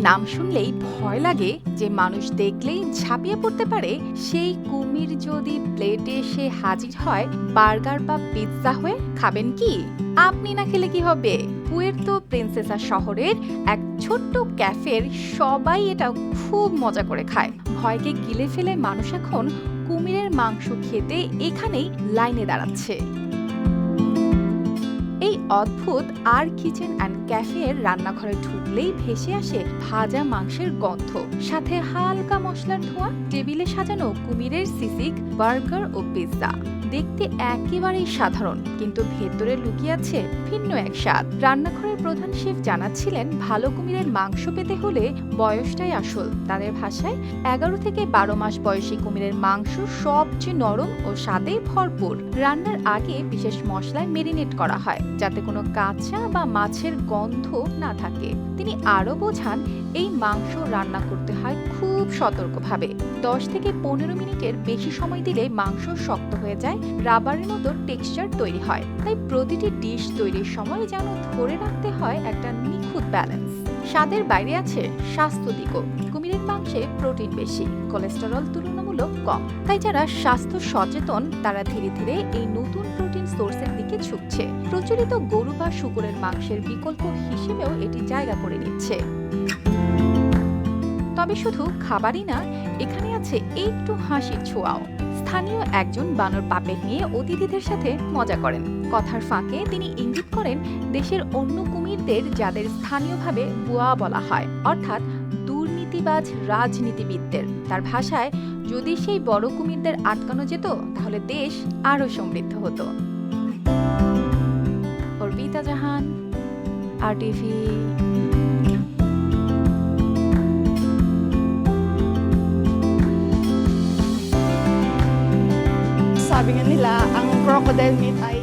নাম শুনলেই ভয় লাগে যে মানুষ দেখলেই ঝাঁপিয়ে পড়তে পারে, সেই কুমির যদি প্লেটে এসে হাজির হয় বার্গার বা পিৎজা হয়ে, খাবেন কি? আপনি না খেলে কি হবে? পুয়ের্তো প্রিন্সেসা শহরের এক ছোট্ট ক্যাফের সবাই এটা খুব মজা করে খায়। ভয়কে গিলে ফেলে মানুষ এখন কুমিরের মাংস খেতে এখানেই লাইনে দাঁড়াচ্ছে। এই অদ্ভুত আর কিচেন অ্যান্ড ক্যাফে এর রান্নাঘরে ঢুকলেই ভেসে আসে ভাজা মাংসের গন্ধ, সাথে হালকা মশলার ধোঁয়া। টেবিলে সাজানো কুমিরের সিসিক, বার্গার ও পিৎজা দেখতে একেবারেই সাধারণ, কিন্তু ভেতরে লুকিয়ে আছে ভিন্ন এক স্বাদ। রান্নাঘরের প্রধান শেফ জানাচ্ছিলেন, ভালো কুমিরের মাংস পেতে হলে বয়সটাই আসল। তাদের ভাষায় 11 থেকে 12 মাস বয়সী কুমিরের মাংস সবচেয়ে নরম ও স্বাদে ভরপুর। রান্নার আগে বিশেষ মশলায় মেরিনেট করা হয় যাতে কোনো কাঁচা বা মাছের গন্ধ না থাকে। তিনি আরও বোঝান, এই মাংস রান্না করতে হয় খুব সতর্কভাবে। 10 থেকে 15 মিনিটের বেশি সময় দিলে মাংস শক্ত হয়ে যায়, রাবারের মতো টেক্সচার তৈরি হয়। তাই প্রতিটি ডিশ তৈরির সময় যেন ধরে রাখতে হয় একটা নিখুঁত ব্যালেন্স। স্বাদের বাইরে আছে স্বাস্থ্য দিকও। কুমিরের মাংসে প্রোটিন বেশি, কোলেস্টেরল তুলনামূলক কম। তাই যারা স্বাস্থ্য সচেতন তারা ধীরে ধীরে এই নতুন প্রোটিন সোর্সের দিকে ঝুঁকছে। প্রচলিত গরু বা শূকরের মাংসের বিকল্প হিসেবেও এটি জায়গা করে নিচ্ছে। তবে শুধু খাবারই না, এখানে আছে একটু হাসির ছোঁয়াও। স্থানীয় একজন বানর পাপেট নিয়ে অতিথিদের সাথে মজা করেন। কথার ফাঁকে তিনি ইঙ্গিত করেন দেশের অন্য কুমিরদের, যাদের স্থানীয়ভাবে বুয়া বলা হয়, অর্থাৎ দুর্নীতিবাজ রাজনীতিবিদদের। তার ভাষায়, যদি সেই বড় কুমিরদের আটকানো যেত তাহলে দেশ আরও সমৃদ্ধ হতো। অর্পিতা জাহান, RTV। Sabi nga nila, ang crocodile meat ay